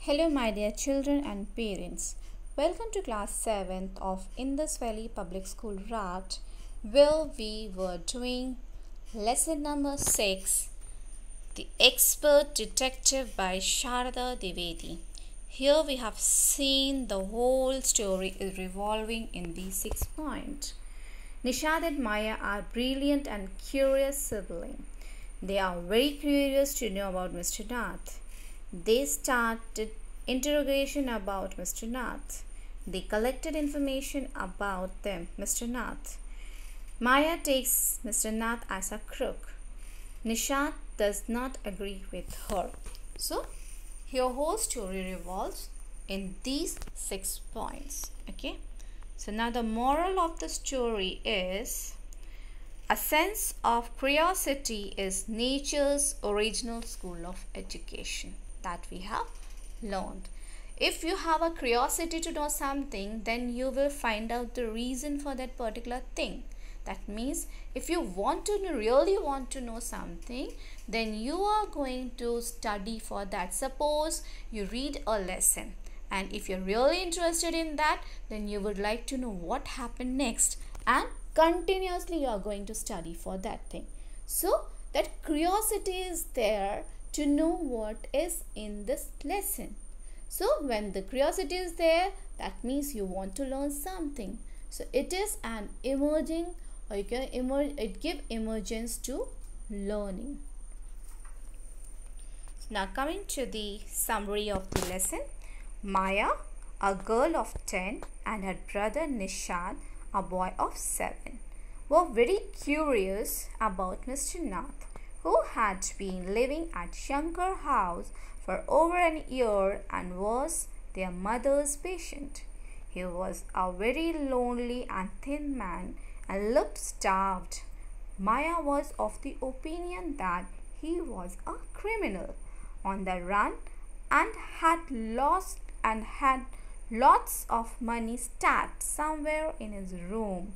Hello my dear children and parents. Welcome to class 7th of Indus Valley Public School Rat, where we were doing lesson number 6, The Expert Detective by Sharada Dwivedi. Here we have seen the whole story is revolving in these 6 points. Nishad and Maya are brilliant and curious siblings. They are very curious to know about Mr. Nath. They started interrogation about Mr. Nath. They collected information about Mr. Nath. Maya takes Mr. Nath as a crook. Nishad does not agree with her. So, your whole story revolves in these 6 points. Okay. So, now the moral of the story is a sense of curiosity is nature's original school of education that we have learned. If you have a curiosity to know something, then you will find out the reason for that particular thing. That means if you really want to know something, then you are going to study for that. Suppose you read a lesson, and if you're really interested in that, then you would like to know what happened next, and continuously you are going to study for that thing. So that curiosity is there to know what is in this lesson. So when the curiosity is there, that means you want to learn something. So it is an emerging, or you can it give emergence to learning. So now coming to the summary of the lesson. Maya, a girl of 10, and her brother Nishad, a boy of 7, were very curious about Mr. Nath, who had been living at Shankar house for over an year and was their mother's patient. He was a very lonely and thin man and looked starved. Maya was of the opinion that he was a criminal on the run and had lots of money stacked somewhere in his room,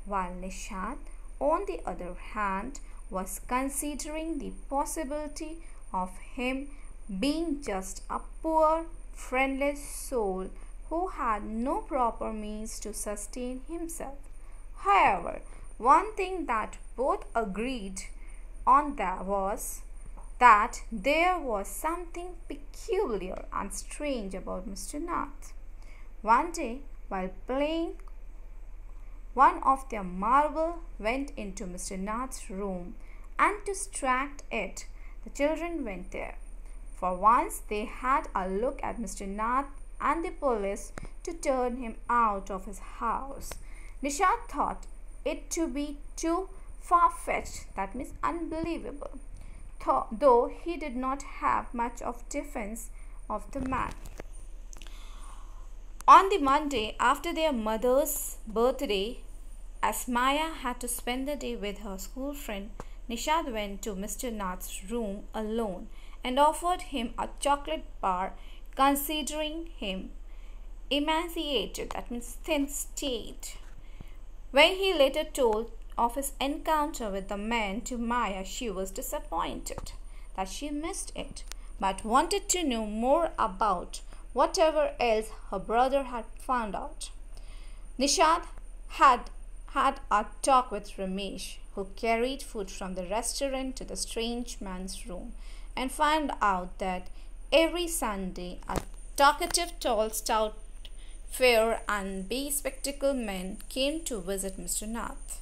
while Nishad, on the other hand, was considering the possibility of him being just a poor, friendless soul who had no proper means to sustain himself. However, one thing that both agreed on was that there was something peculiar and strange about Mr. Nath. One day, while playing, one of their marble went into Mr. Nath's room, and to distract it, the children went there. For once they had a look at Mr. Nath and the police to turn him out of his house. Nishad thought it to be too far-fetched, that means unbelievable, though he did not have much of defense of the man. On the Monday after their mother's birthday, as Maya had to spend the day with her school friend, Nishad went to Mr. Nath's room alone and offered him a chocolate bar, considering him emaciated, that means thin state. When he later told of his encounter with the man to Maya, she was disappointed that she missed it, but wanted to know more about whatever else her brother had found out. Nishad had a talk with Ramesh, who carried food from the restaurant to the strange man's room, and found out that every Sunday a talkative, tall, stout, fair and bespectacled man came to visit Mr. Nath.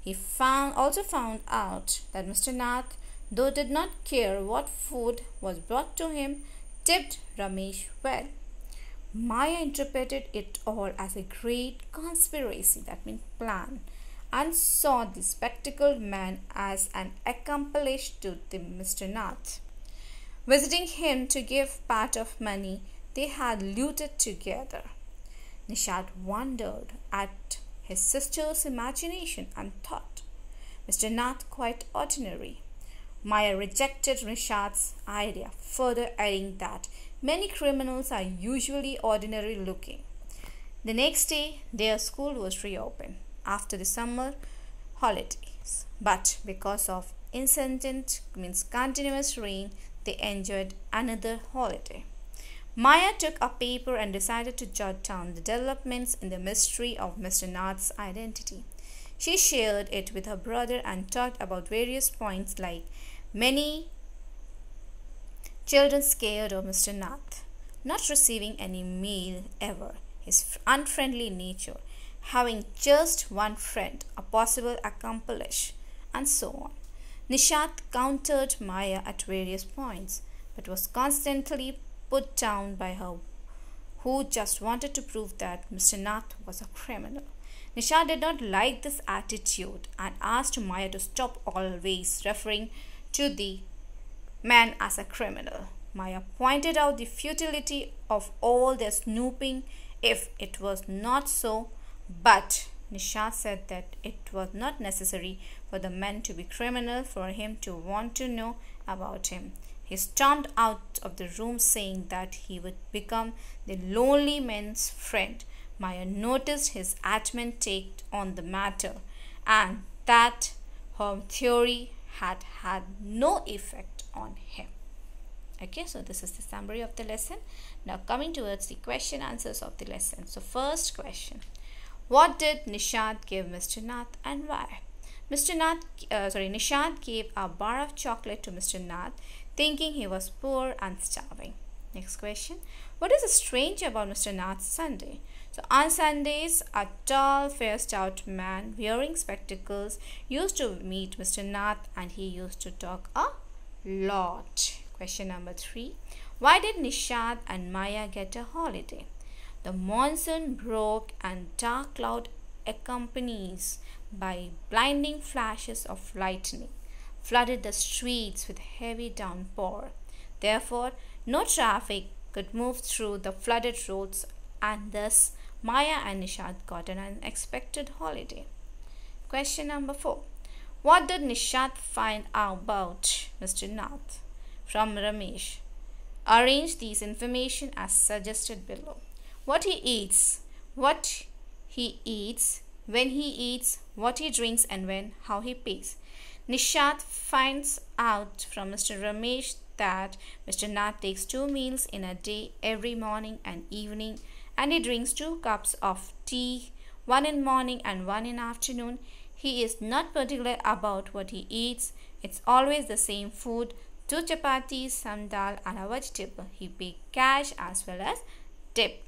He also found out that Mr. Nath, though did not care what food was brought to him, tipped Ramesh well. Maya interpreted it all as a great conspiracy, that means plan, and saw the spectacled man as an accomplice to Mr. Nath. Visiting him to give part of money they had looted together. Nishad wondered at his sister's imagination and thought Mr. Nath quite ordinary. Maya rejected Nishad's idea, further adding that many criminals are usually ordinary looking. The next day, their school was reopened after the summer holidays, but because of incessant, means continuous rain, they enjoyed another holiday. Maya took a paper and decided to jot down the developments in the mystery of Mr. Nath's identity. She shared it with her brother and talked about various points like many children scared of Mr. Nath, not receiving any mail ever, his unfriendly nature, having just one friend, a possible accomplice, and so on. Nishat countered Maya at various points, but was constantly put down by her, who just wanted to prove that Mr. Nath was a criminal. Nishat did not like this attitude and asked Maya to stop always referring to the man as a criminal. Maya pointed out the futility of all their snooping if it was not so, but Nishat said that it was not necessary for the man to be criminal for him to want to know about him. He stormed out of the room saying that he would become the lonely man's friend. Maya noticed his adamant take on the matter and that her theory had had no effect on him. Okay, so this is the summary of the lesson. Now coming towards the question answers of the lesson. So first question, what did Nishat give Mr. Nath and why? Nishat gave a bar of chocolate to Mr. Nath, thinking he was poor and starving. Next question, what is strange about Mr. Nath's Sunday? So on Sundays, a tall, fair, stout man wearing spectacles used to meet Mr. Nath and he used to talk a lot. Question number 3. Why did Nishat and Maya get a holiday? The monsoon broke and dark cloud accompanies by blinding flashes of lightning flooded the streets with heavy downpour. Therefore, no traffic could move through the flooded roads and thus Maya and Nishat got an unexpected holiday. Question number 4. What did Nishat find out about Mr. Nath? From Ramesh. Arrange these information as suggested below. What he eats, when he eats, what he drinks and when, how he pays. Nishat finds out from Mr. Ramesh that Mr. Nath takes 2 meals in a day every morning and evening and he drinks 2 cups of tea, one in morning and one in afternoon. He is not particular about what he eats. It's always the same food, 2 chapatis, some dal and a vegetable. He pays cash as well as tip.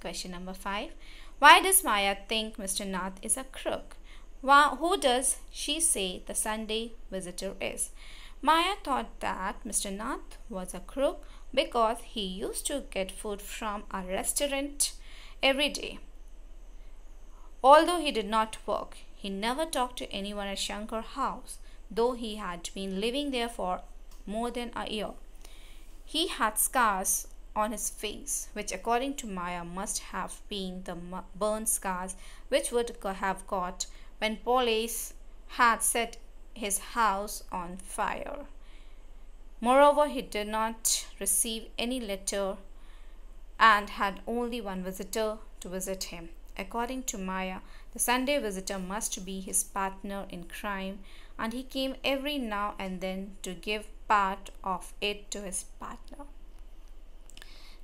Question number 5. Why does Maya think Mr. Nath is a crook? Who does she say the Sunday visitor is? Maya thought that Mr. Nath was a crook because he used to get food from a restaurant every day. Although he did not work, he never talked to anyone at Shankar's house, though he had been living there for more than a year. He had scars on his face, which according to Maya must have been the burn scars which would have got when police had set his house on fire. Moreover, he did not receive any letter and had only one visitor to visit him. According to Maya, the Sunday visitor must be his partner in crime, and he came every now and then to give part of it to his partner.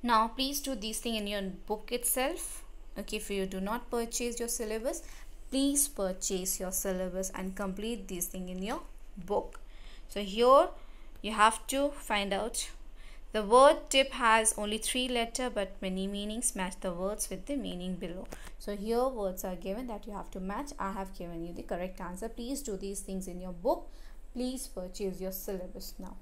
Now, please do these things in your book itself. Okay, if you do not purchase your syllabus, please purchase your syllabus and complete these things in your book. So here you have to find out the word tip has only 3 letters but many meanings. Match the words with the meaning below. So here words are given that you have to match. I have given you the correct answer. Please do these things in your book. Please purchase your syllabus now.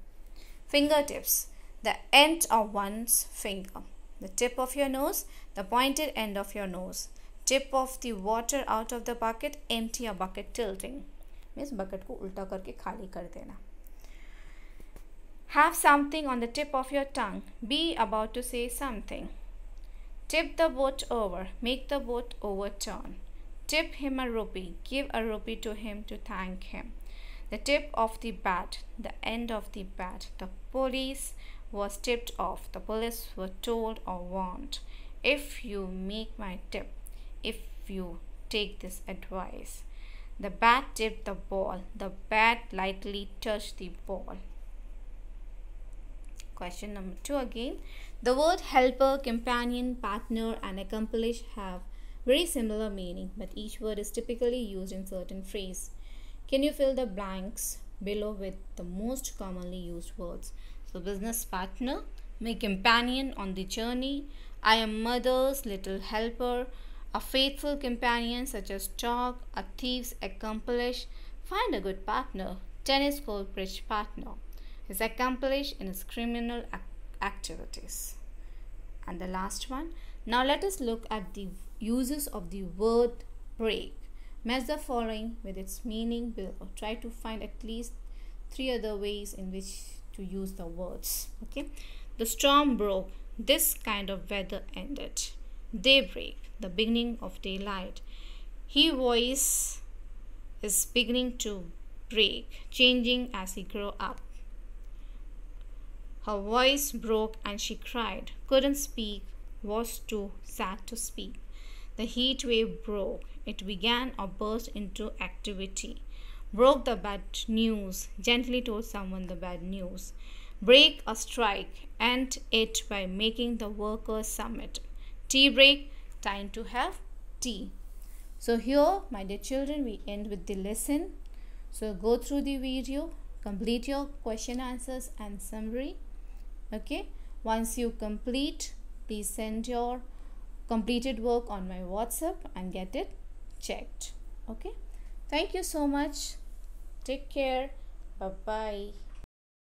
Fingertips. The end of one's finger. The tip of your nose. The pointed end of your nose. Tip of the water out of the bucket. Empty a bucket tilting. Means bucket को उल्टा करके खाली कर देना. Have something on the tip of your tongue. Be about to say something. Tip the boat over. Make the boat overturn. Tip him a rupee. Give a rupee to him to thank him. The tip of the bat. The end of the bat. The police was tipped off. The police were told or warned. If you make my tip. If you take this advice. The bat tipped the ball. The bat lightly touched the ball. Question number 2 again. The word helper, companion, partner, and accomplish have very similar meaning, but each word is typically used in certain phrase. Can you fill the blanks below with the most commonly used words? So, business partner, my companion on the journey, I am mother's little helper, a faithful companion such as dog, a thief's accomplish, find a good partner, tennis court bridge partner, is accomplished in his criminal activities. And the last one. Now let us look at the uses of the word break. Match the following with its meaning below. Try to find at least 3 other ways in which to use the words. Okay. The storm broke. This kind of weather ended. Daybreak, the beginning of daylight. His voice is beginning to break, changing as he grew up. Her voice broke and she cried, couldn't speak, was too sad to speak. The heat wave broke. It began or burst into activity. Broke the bad news, gently told someone the bad news. Break a strike, end it by making the workers submit. Tea break, time to have tea. So here, my dear children, we end with the lesson. So go through the video, complete your question answers and summary. Okay, once you complete, please send your completed work on my WhatsApp and get it checked. Okay, thank you so much. Take care. Bye bye.